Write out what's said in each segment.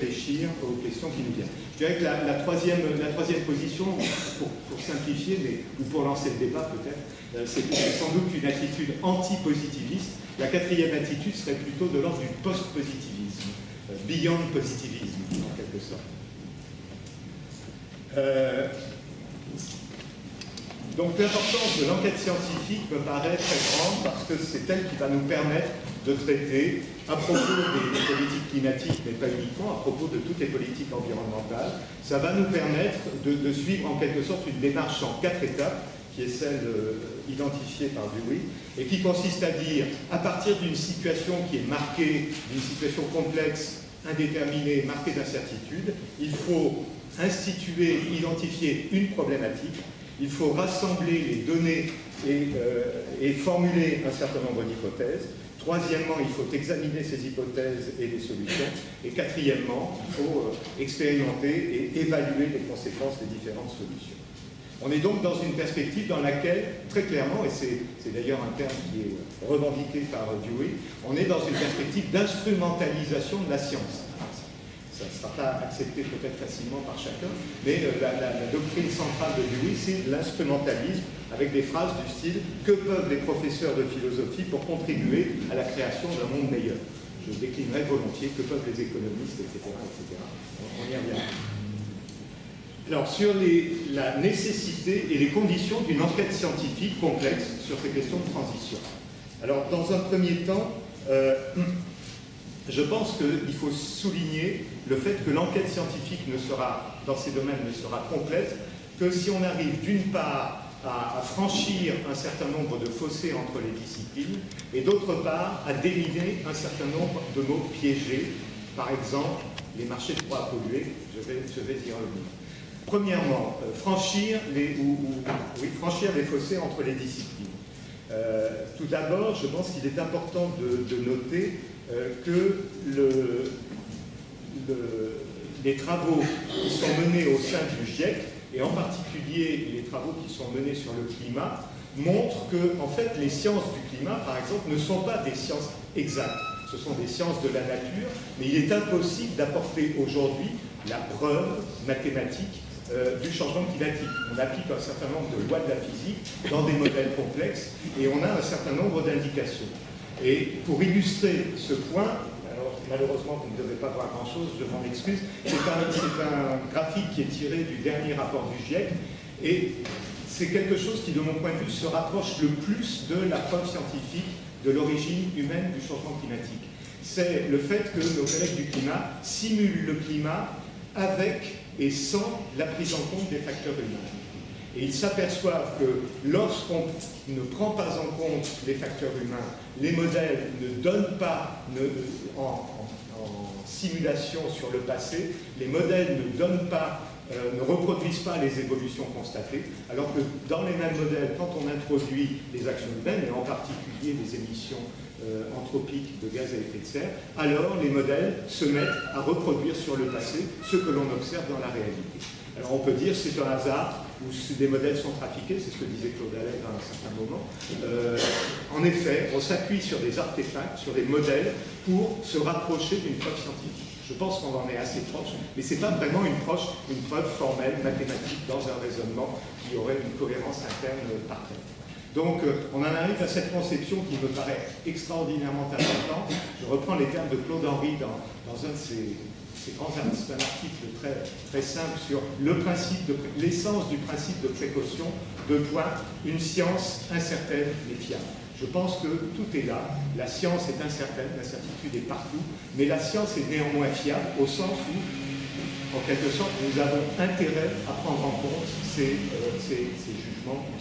réfléchir aux questions qui nous viennent. Je dirais que la troisième position, pour simplifier, ou pour lancer le débat peut-être, c'est sans doute une attitude anti-positiviste. La quatrième attitude serait plutôt de l'ordre du post-positivisme, beyond positivisme, en quelque sorte. Donc l'importance de l'enquête scientifique me paraît très grande parce que c'est elle qui va nous permettre de traiter à propos des politiques climatiques, mais pas uniquement, à propos de toutes les politiques environnementales. Ça va nous permettre de suivre en quelque sorte une démarche en 4 étapes, qui est celle identifiée par Dewey, et qui consiste à dire, à partir d'une situation qui est marquée, d'une situation complexe, indéterminée, marquée d'incertitude, il faut instituer, identifier une problématique, il faut rassembler les données et formuler un certain nombre d'hypothèses. Troisièmement, il faut examiner ces hypothèses et les solutions. Et quatrièmement, il faut expérimenter et évaluer les conséquences des différentes solutions. On est donc dans une perspective dans laquelle, très clairement, et c'est d'ailleurs un terme qui est revendiqué par Dewey, on est dans une perspective d'instrumentalisation de la science. Ça ne sera pas accepté peut-être facilement par chacun, mais la doctrine centrale de Dewey, c'est l'instrumentalisme, avec des phrases du style « Que peuvent les professeurs de philosophie pour contribuer à la création d'un monde meilleur ?» Je déclinerai volontiers « Que peuvent les économistes, etc. etc. » On y revient. Alors, sur la nécessité et les conditions d'une enquête scientifique complexe sur ces questions de transition. Alors, dans un premier temps, je pense qu'il faut souligner le fait que l'enquête scientifique dans ces domaines ne sera complète que si on arrive d'une part à franchir un certain nombre de fossés entre les disciplines et d'autre part à d'éliminer un certain nombre de mots piégés, par exemple les marchés de proies à polluer, je vais y revenir. Premièrement, franchir les fossés entre les disciplines. Tout d'abord, je pense qu'il est important de noter que les travaux qui sont menés au sein du GIEC, et en particulier les travaux qui sont menés sur le climat, montrent que en fait, les sciences du climat, par exemple, ne sont pas des sciences exactes. Ce sont des sciences de la nature, mais il est impossible d'apporter aujourd'hui la preuve mathématique du changement climatique. On applique un certain nombre de lois de la physique dans des modèles complexes et on a un certain nombre d'indications. Et pour illustrer ce point, alors malheureusement vous ne devez pas voir grand-chose, je m'en excuse, c'est un graphique qui est tiré du dernier rapport du GIEC et c'est quelque chose qui, de mon point de vue, se rapproche le plus de la preuve scientifique de l'origine humaine du changement climatique. C'est le fait que nos collègues du climat simulent le climat avec et sans la prise en compte des facteurs humains. Et ils s'aperçoivent que lorsqu'on ne prend pas en compte les facteurs humains, les modèles ne donnent pas en simulation sur le passé, les modèles ne reproduisent pas les évolutions constatées, alors que dans les mêmes modèles, quand on introduit les actions humaines, et en particulier les émissions anthropiques de gaz à effet de serre, alors les modèles se mettent à reproduire sur le passé ce que l'on observe dans la réalité. Alors on peut dire c'est un hasard, ou des modèles sont trafiqués, c'est ce que disait Claude Allègre à un certain moment. En effet, on s'appuie sur des artefacts, sur des modèles, pour se rapprocher d'une preuve scientifique. Je pense qu'on en est assez proche, mais ce n'est pas vraiment une preuve formelle, mathématique, dans un raisonnement qui aurait une cohérence interne parfaite. Donc, on en arrive à cette conception qui me paraît extraordinairement importante. Je reprends les termes de Claude Henry dans un de ses grands articles, c'est un article très simple sur l'essence du principe de précaution, une science incertaine mais fiable. Je pense que tout est là. La science est incertaine, l'incertitude est partout, mais la science est néanmoins fiable au sens où, en quelque sorte, nous avons intérêt à prendre en compte ces jugements ou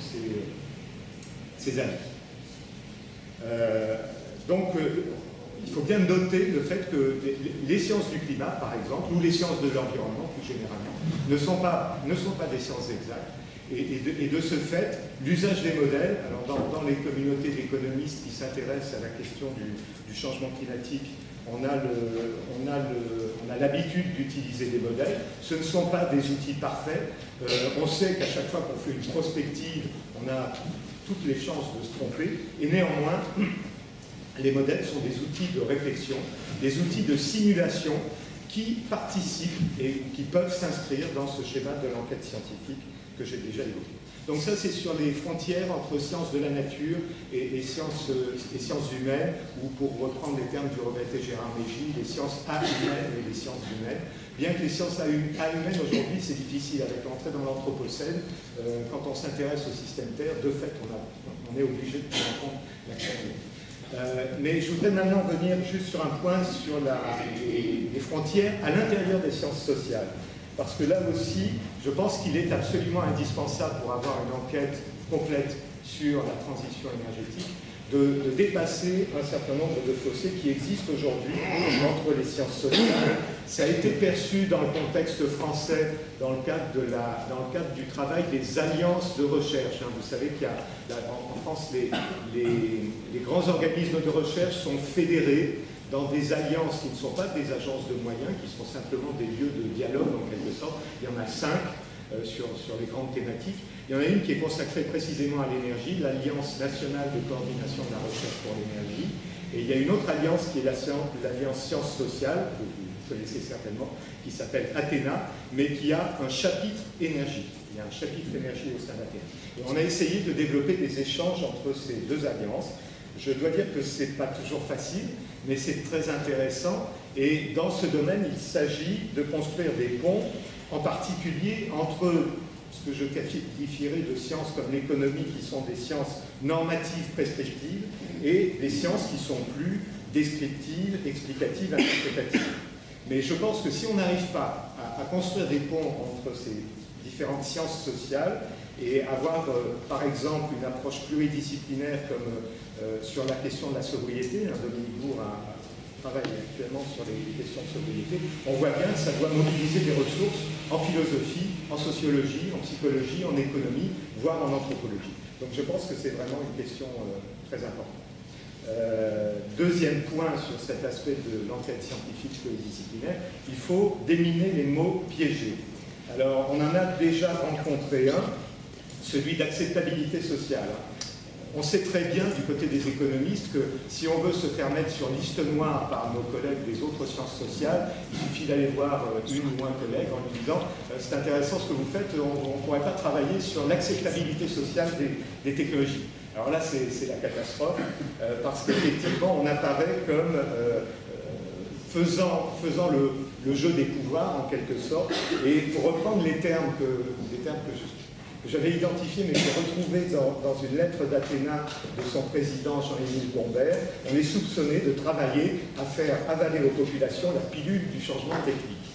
ces avis. Donc, il faut bien noter le fait que les sciences du climat, par exemple, ou les sciences de l'environnement, plus généralement, ne sont pas des sciences exactes. Et de ce fait, l'usage des modèles, alors dans les communautés d'économistes qui s'intéressent à la question du changement climatique, on a l'habitude d'utiliser des modèles. Ce ne sont pas des outils parfaits. On sait qu'à chaque fois qu'on fait une prospective, on a toutes les chances de se tromper. Et néanmoins, les modèles sont des outils de réflexion, des outils de simulation qui participent et qui peuvent s'inscrire dans ce schéma de l'enquête scientifique que j'ai déjà évoqué. Donc ça, c'est sur les frontières entre sciences de la nature et sciences humaines, ou pour reprendre les termes du regretté Gérard Mégy, les sciences a-humaines et les sciences humaines. Bien que les sciences a-humaines, aujourd'hui, c'est difficile. Avec l'entrée dans l'Anthropocène, quand on s'intéresse au système Terre, de fait, on est obligé de prendre en compte l'action humaine. Mais je voudrais maintenant venir juste sur un point sur les frontières à l'intérieur des sciences sociales. Parce que là aussi, je pense qu'il est absolument indispensable pour avoir une enquête complète sur la transition énergétique, de dépasser un certain nombre de fossés qui existent aujourd'hui entre les sciences sociales. Ça a été perçu dans le contexte français, dans le cadre du travail des alliances de recherche. Vous savez qu'il y a en France, les grands organismes de recherche sont fédérés dans des alliances qui ne sont pas des agences de moyens, qui sont simplement des lieux de dialogue en quelque sorte. Il y en a 5 sur les grandes thématiques. Il y en a une qui est consacrée précisément à l'énergie, l'Alliance nationale de coordination de la recherche pour l'énergie. Et il y a une autre alliance qui est l'Alliance sciences sociales, que vous connaissez certainement, qui s'appelle Athéna, mais qui a un chapitre énergie. Il y a un chapitre énergie au sein d'Athéna. Et on a essayé de développer des échanges entre ces deux alliances. Je dois dire que ce n'est pas toujours facile, mais c'est très intéressant. Et dans ce domaine, il s'agit de construire des ponts, en particulier entre ce que je qualifierais de sciences comme l'économie, qui sont des sciences normatives, prescriptives, et des sciences qui sont plus descriptives, explicatives, interprétatives. Mais je pense que si on n'arrive pas à construire des ponts entre ces différentes sciences sociales, et avoir, par exemple, une approche pluridisciplinaire comme sur la question de la sobriété, Dominique Bourg travaille actuellement sur les questions de sobriété, on voit bien que ça doit mobiliser des ressources en philosophie, en sociologie, en psychologie, en économie, voire en anthropologie. Donc je pense que c'est vraiment une question très importante. Deuxième point sur cet aspect de l'enquête scientifique pluridisciplinaire, il faut déminer les mots piégés. Alors on en a déjà rencontré un, celui d'acceptabilité sociale. On sait très bien du côté des économistes que si on veut se faire mettre sur liste noire par nos collègues des autres sciences sociales, il suffit d'aller voir une ou un collègue en lui disant c'est intéressant ce que vous faites, on ne pourrait pas travailler sur l'acceptabilité sociale des technologies. Alors là c'est la catastrophe parce qu'effectivement on apparaît comme faisant le jeu des pouvoirs en quelque sorte. Et pour reprendre les termes que j'avais identifié, mais j'ai retrouvé dans une lettre d'Athéna de son président Jean-Émile Gombert, on est soupçonné de travailler à faire avaler aux populations la pilule du changement technique.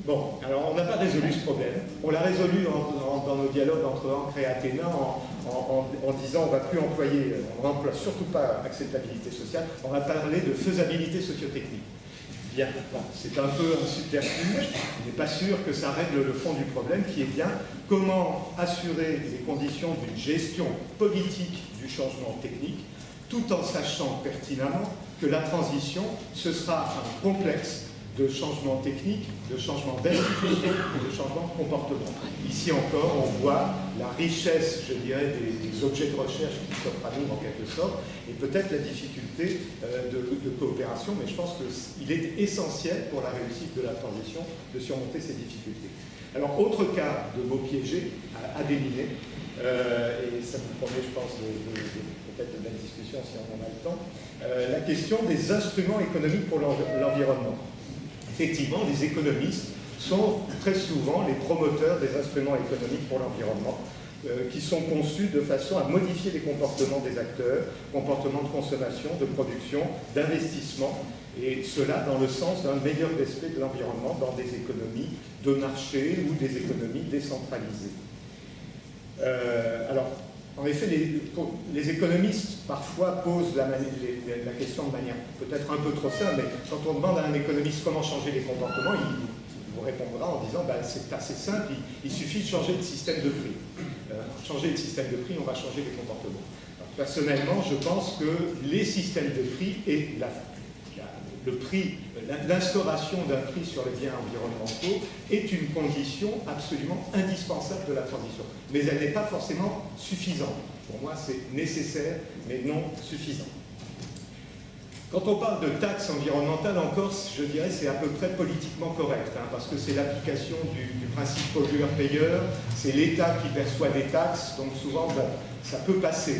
Bon, alors on n'a pas résolu ce problème. On l'a résolu dans nos dialogues entre Ancre et Athéna en disant on ne va plus employer, on n'emploie surtout pas acceptabilité sociale, on va parler de faisabilité sociotechnique. Bien, bon, c'est un peu un subterfuge, on n'est pas sûr que ça règle le fond du problème, qui est bien comment assurer les conditions d'une gestion politique du changement technique, tout en sachant pertinemment que la transition, ce sera un complexe de changement technique, de changement d'institution, de changement de comportement. Ici encore, on voit la richesse, je dirais, des objets de recherche qui s'offrent à nous en quelque sorte, et peut-être la difficulté de coopération, mais je pense qu'il est essentiel pour la réussite de la transition de surmonter ces difficultés. Alors, autre cas de mots piégés à déminer, et ça vous promet, je pense, peut-être de belles discussions si on en a le temps, la question des instruments économiques pour l'environnement. Effectivement, les économistes sont très souvent les promoteurs des instruments économiques pour l'environnement, qui sont conçus de façon à modifier les comportements des acteurs, comportements de consommation, de production, d'investissement, et cela dans le sens d'un meilleur respect de l'environnement dans des économies de marché ou des économies décentralisées. Alors, en effet, les économistes parfois posent la question de manière peut-être un peu trop simple, mais quand on demande à un économiste comment changer les comportements, il vous répondra en disant c'est assez simple, il suffit de changer le système de prix. Changer le système de prix, on va changer les comportements. Alors, personnellement, je pense que les systèmes de prix et l'instauration d'un prix sur les biens environnementaux est une condition absolument indispensable de la transition. Mais elle n'est pas forcément suffisante. Pour moi, c'est nécessaire, mais non suffisant. Quand on parle de taxes environnementales en Corse, je dirais c'est à peu près politiquement correct, hein, parce que c'est l'application du principe pollueur-payeur, c'est l'État qui perçoit des taxes, donc souvent, bon, ça peut passer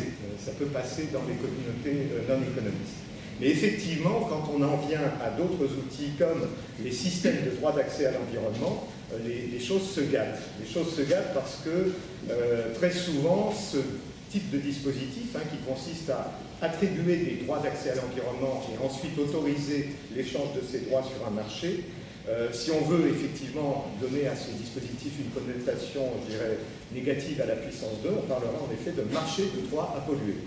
dans les communautés non économistes. Mais effectivement, quand on en vient à d'autres outils comme les systèmes de droit d'accès à l'environnement, les choses se gâtent. Les choses se gâtent parce que très souvent, ce type de dispositif qui consiste à attribuer des droits d'accès à l'environnement et ensuite autoriser l'échange de ces droits sur un marché, si on veut effectivement donner à ce dispositif une connotation, je dirais, négative à la puissance 2, on parlera en effet de marché de droit à polluer.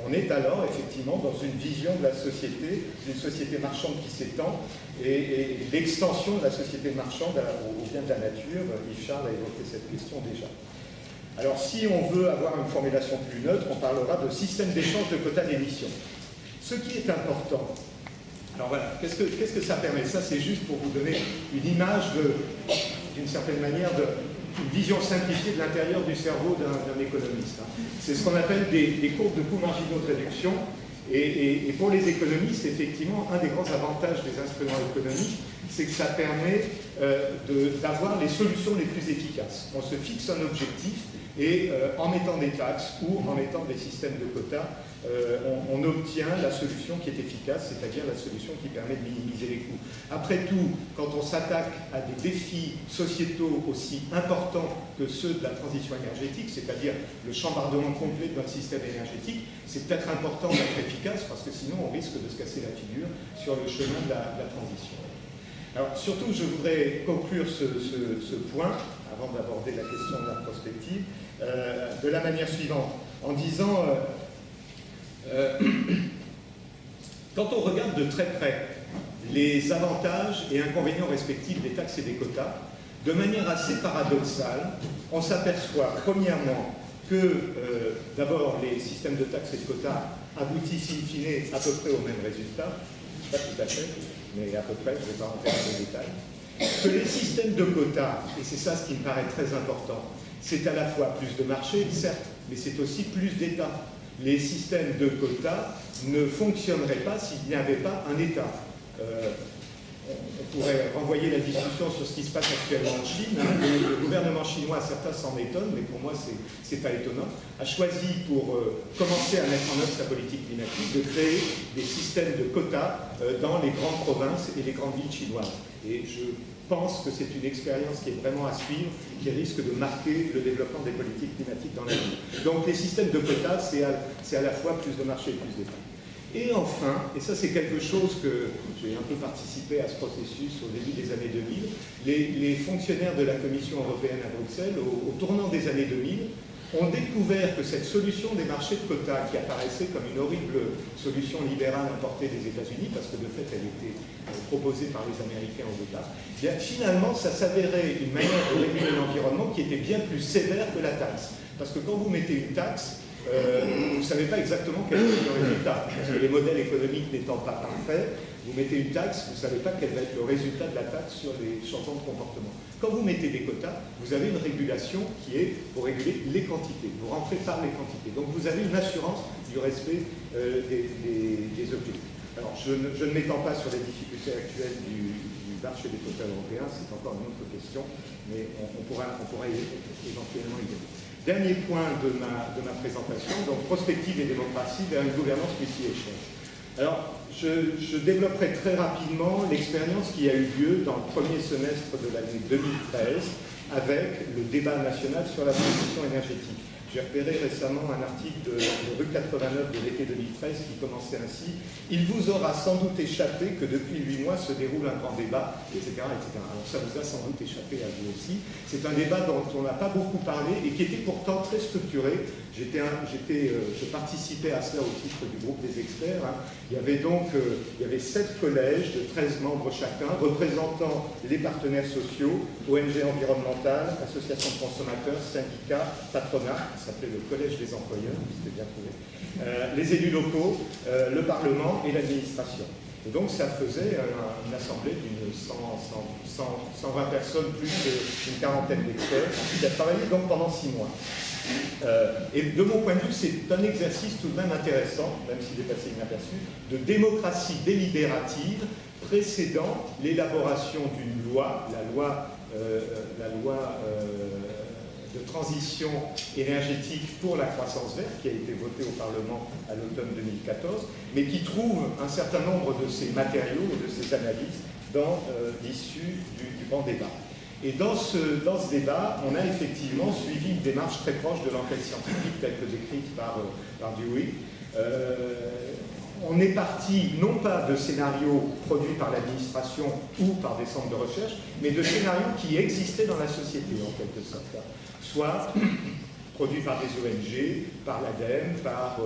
On est alors effectivement dans une vision de la société, d'une société marchande qui s'étend, et l'extension de la société marchande au bien de la nature. Yves Charles a évoqué cette question déjà. Alors si on veut avoir une formulation plus neutre, on parlera de système d'échange de quotas d'émissions. Ce qui est important, alors voilà, qu'est-ce que ça permet? Ça c'est juste pour vous donner une image d'une certaine manière une vision simplifiée de l'intérieur du cerveau d'un économiste. C'est ce qu'on appelle des courbes de coûts marginaux de réduction. Et pour les économistes, effectivement, un des grands avantages des instruments économiques, c'est que ça permet d'avoir les solutions les plus efficaces. On se fixe un objectif et en mettant des taxes ou en mettant des systèmes de quotas, on obtient la solution qui est efficace, c'est-à-dire la solution qui permet de minimiser les coûts. Après tout, quand on s'attaque à des défis sociétaux aussi importants que ceux de la transition énergétique, c'est-à-dire le chambardement complet de notre système énergétique, c'est peut-être important d'être efficace parce que sinon on risque de se casser la figure sur le chemin de la transition. Alors surtout, je voudrais conclure ce point, avant d'aborder la question de la prospective, de la manière suivante, en disant, quand on regarde de très près les avantages et inconvénients respectifs des taxes et des quotas, de manière assez paradoxale, on s'aperçoit premièrement que d'abord les systèmes de taxes et de quotas aboutissent in fine à peu près au même résultat, pas tout à fait, mais à peu près, je ne vais pas rentrer dans les détails, que les systèmes de quotas, et c'est ça ce qui me paraît très important, c'est à la fois plus de marché, certes, mais c'est aussi plus d'État. Les systèmes de quotas ne fonctionneraient pas s'il n'y avait pas un État. On pourrait renvoyer la discussion sur ce qui se passe actuellement en Chine. Le gouvernement chinois, certains s'en étonnent, mais pour moi, c'est pas étonnant, a choisi pour commencer à mettre en œuvre sa politique climatique de créer des systèmes de quotas dans les grandes provinces et les grandes villes chinoises. Et je pense que c'est une expérience qui est vraiment à suivre, qui risque de marquer le développement des politiques climatiques dans l'avenir. Donc les systèmes de quotas, c'est à la fois plus de marché et plus d'État. Et enfin, et ça c'est quelque chose que j'ai un peu participé à ce processus au début des années 2000, les fonctionnaires de la Commission européenne à Bruxelles, au tournant des années 2000, ont découvert que cette solution des marchés de quotas, qui apparaissait comme une horrible solution libérale importée des États-Unis, parce que de fait elle était proposée par les Américains au départ, bien, finalement ça s'avérait une manière de réguler l'environnement qui était bien plus sévère que la taxe. Parce que quand vous mettez une taxe, vous ne savez pas exactement quel est le résultat, parce que les modèles économiques n'étant pas parfaits, vous mettez une taxe, vous ne savez pas quel va être le résultat de la taxe sur les changements de comportement. Quand vous mettez des quotas, vous avez une régulation qui est pour réguler les quantités, vous rentrez par les quantités. Donc vous avez une assurance du respect des objectifs. Alors je ne m'étends pas sur les difficultés actuelles du marché des quotas européens, c'est encore une autre question, mais on pourra éventuellement y venir. Dernier point de ma présentation, donc prospective et démocratie vers une gouvernance multi-échelle. Alors, je développerai très rapidement l'expérience qui a eu lieu dans le premier semestre de l'année 2013 avec le débat national sur la transition énergétique. J'ai repéré récemment un article de rue 89 de l'été 2013 qui commençait ainsi. Il vous aura sans doute échappé que depuis 8 mois se déroule un grand débat, etc., etc. Alors ça vous a sans doute échappé à vous aussi. C'est un débat dont on n'a pas beaucoup parlé et qui était pourtant très structuré. Je participais à cela au titre du groupe des experts. Il y avait 7 collèges de 13 membres chacun, représentant les partenaires sociaux, ONG environnementales, associations de consommateurs, syndicats, patronat, qui s'appelait le Collège des employeurs, c'était bien trouvé, les élus locaux, le Parlement et l'administration. Et donc ça faisait une assemblée d'une 120 personnes plus une quarantaine d'experts qui a travaillé donc pendant 6 mois. Et de mon point de vue, c'est un exercice tout de même intéressant, même s'il est passé inaperçu, de démocratie délibérative précédant l'élaboration d'une loi, la loi de transition énergétique pour la croissance verte, qui a été votée au Parlement à l'automne 2014, mais qui trouve un certain nombre de ces matériaux et de ces analyses dans l'issue du grand débat. Et dans ce débat, on a effectivement suivi une démarche très proche de l'enquête scientifique telle que décrite par Dewey. On est parti non pas de scénarios produits par l'administration ou par des centres de recherche, mais de scénarios qui existaient dans la société en quelque sorte. Soit produits par des ONG, par l'ADEME, par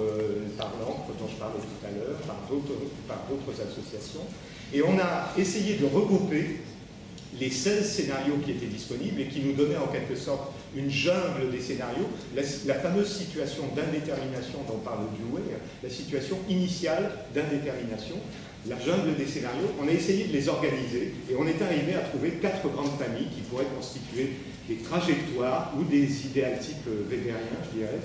l'ANCRE dont je parlais tout à l'heure, par d'autres associations. Et on a essayé de regrouper les 16 scénarios qui étaient disponibles et qui nous donnaient en quelque sorte une jungle des scénarios, la fameuse situation d'indétermination dont parle Dewey, la situation initiale d'indétermination, la jungle des scénarios. On a essayé de les organiser et on est arrivé à trouver 4 grandes familles qui pourraient constituer des trajectoires ou des idéals type weberien, je dirais.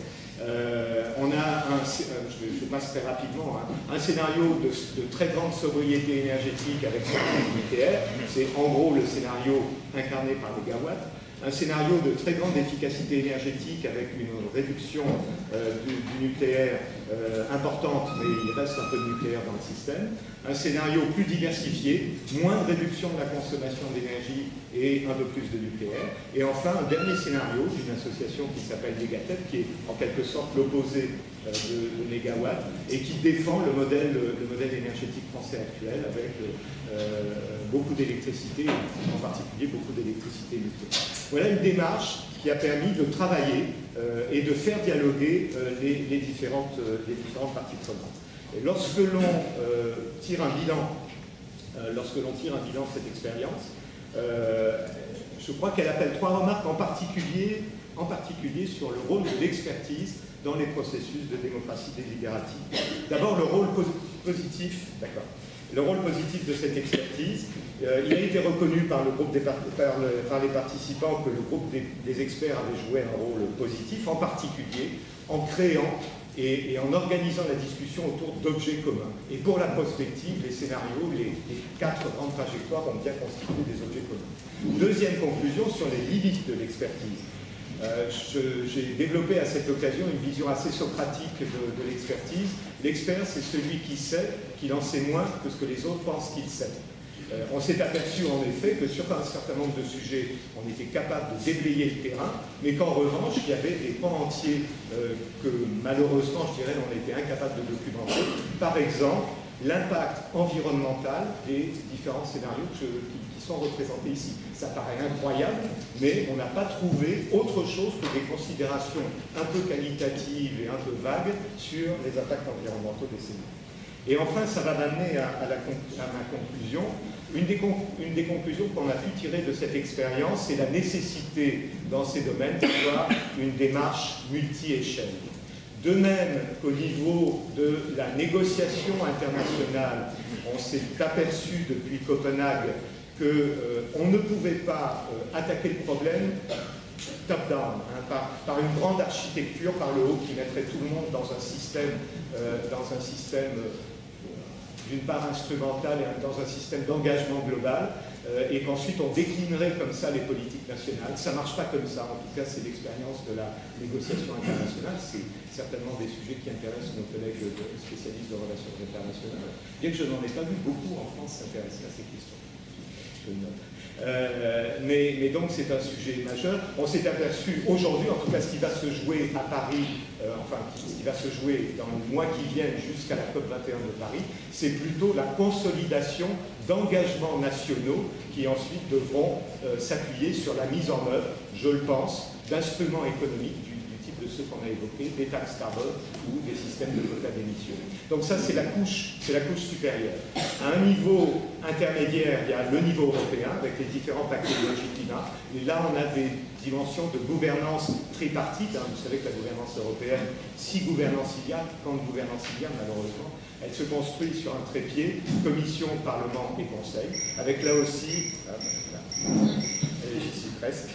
On a, je passe très rapidement, un scénario de très grande sobriété énergétique avec centrale nucléaire, c'est en gros le scénario incarné par les gigawatts. Un scénario de très grande efficacité énergétique avec une réduction du nucléaire importante, mais il reste un peu de nucléaire dans le système. Un scénario plus diversifié, moins de réduction de la consommation d'énergie et un peu plus de nucléaire. Et enfin, un dernier scénario d'une association qui s'appelle Négatep, qui est en quelque sorte l'opposé de Négawatt et qui défend le modèle énergétique français actuel avec beaucoup d'électricité, en particulier beaucoup d'électricité nucléaire. Voilà une démarche qui a permis de travailler et de faire dialoguer les différentes parties prenantes. Et lorsque l'on tire un bilan de cette expérience, je crois qu'elle appelle 3 remarques en particulier sur le rôle de l'expertise dans les processus de démocratie délibérative. D'abord, le rôle positif, le rôle positif de cette expertise. Il a été reconnu par les participants que le groupe des experts avait joué un rôle positif, en particulier en créant et en organisant la discussion autour d'objets communs. Et pour la prospective, les scénarios, les 4 grandes trajectoires ont bien constitué des objets communs. Deuxième conclusion sur les limites de l'expertise. J'ai développé à cette occasion une vision assez socratique de l'expertise. L'expert, c'est celui qui sait qu'il en sait moins que ce que les autres pensent qu'il sait. On s'est aperçu en effet que sur un certain nombre de sujets, on était capable de déblayer le terrain, mais qu'en revanche, il y avait des pans entiers que malheureusement, je dirais, on était incapable de documenter. Par exemple, l'impact environnemental des différents scénarios qui sont représentés ici. Ça paraît incroyable, mais on n'a pas trouvé autre chose que des considérations un peu qualitatives et un peu vagues sur les impacts environnementaux des scénarios. Et enfin, ça va m'amener à ma conclusion. Une des conclusions qu'on a pu tirer de cette expérience, c'est la nécessité dans ces domaines d'avoir une démarche multi-échelle. De même qu'au niveau de la négociation internationale, on s'est aperçu depuis Copenhague qu'on ne pouvait pas attaquer le problème top-down, par une grande architecture par le haut qui mettrait tout le monde dans un système d'une part instrumental et dans un système d'engagement global, et qu'ensuite on déclinerait comme ça les politiques nationales. Ça ne marche pas comme ça, en tout cas c'est l'expérience de la négociation internationale, c'est certainement des sujets qui intéressent nos collègues spécialistes de relations internationales, bien que je n'en ai pas vu beaucoup en France s'intéresser à ces questions. Je le note. Mais donc c'est un sujet majeur. On s'est aperçu aujourd'hui, en tout cas ce qui va se jouer à Paris, ce qui va se jouer dans le mois qui vient jusqu'à la COP21 de Paris, c'est plutôt la consolidation d'engagements nationaux qui ensuite devront s'appuyer sur la mise en œuvre, je le pense, d'instruments économiques du type de ceux qu'on a évoqués, des taxes carbone ou des systèmes de quotas d'émissions. Donc ça c'est la couche supérieure. À un niveau intermédiaire, il y a le niveau européen avec les différents paquets d'énergie-climat. Et là, on a des dimensions de gouvernance tripartite. Vous savez que la gouvernance européenne, si gouvernance il y a, quand de gouvernance il y a, malheureusement, elle se construit sur un trépied, Commission, Parlement et Conseil, avec là aussi, j'y suis presque,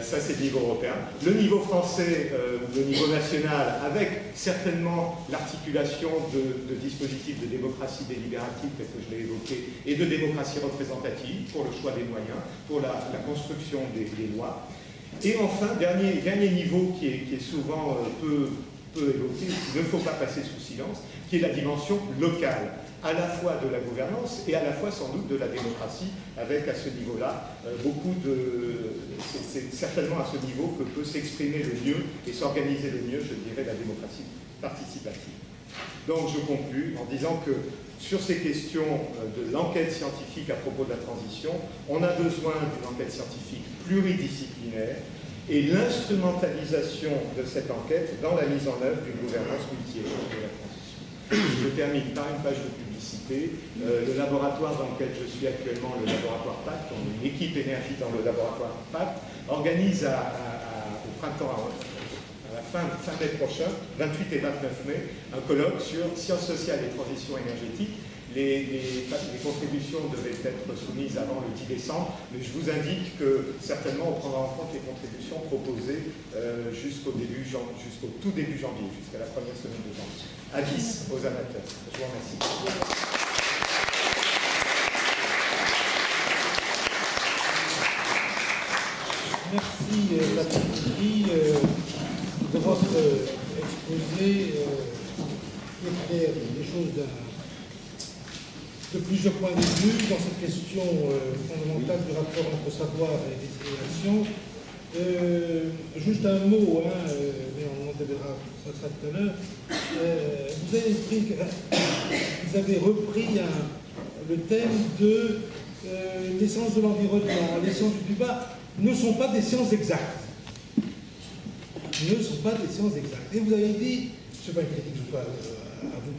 Ça, c'est le niveau européen. Le niveau français, le niveau national, avec certainement l'articulation de dispositifs de démocratie délibérative, tel que je l'ai évoqué, et de démocratie représentative, pour le choix des moyens, pour la construction des lois. Et enfin, dernier niveau qui est souvent peu évoqué, qu'il ne faut pas passer sous silence, qui est la dimension locale, à la fois de la gouvernance et à la fois sans doute de la démocratie, avec à ce niveau-là c'est certainement à ce niveau que peut s'exprimer le mieux et s'organiser le mieux, je dirais, la démocratie participative. Donc je conclus en disant que sur ces questions de l'enquête scientifique à propos de la transition, on a besoin d'une enquête scientifique pluridisciplinaire et l'instrumentalisation de cette enquête dans la mise en œuvre d'une gouvernance multi-échelon de la transition. Je termine par une page de publicité. Le laboratoire dans lequel je suis actuellement, le laboratoire PACT, on est une équipe énergie dans le laboratoire PACT, organise au printemps, à la fin mai prochain, 28 et 29 mai, un colloque sur sciences sociales et transition énergétique. Les contributions devaient être soumises avant le 10 décembre, mais je vous indique que certainement on prendra en compte les contributions proposées jusqu'au tout début janvier, jusqu'à la première semaine de janvier. Avis aux amateurs. Je vous remercie. Merci Patrick de votre exposé qui éclaire les choses de plusieurs points de vue dans cette question fondamentale du rapport entre savoir et détermination. Juste un mot, mais on verra ça tout à l'heure. Vous avez repris le thème de les sciences de l'environnement, les sciences du climat ne sont pas des sciences exactes. Ne sont pas des sciences exactes. Et vous avez dit, je ne sais pas une critique à vous.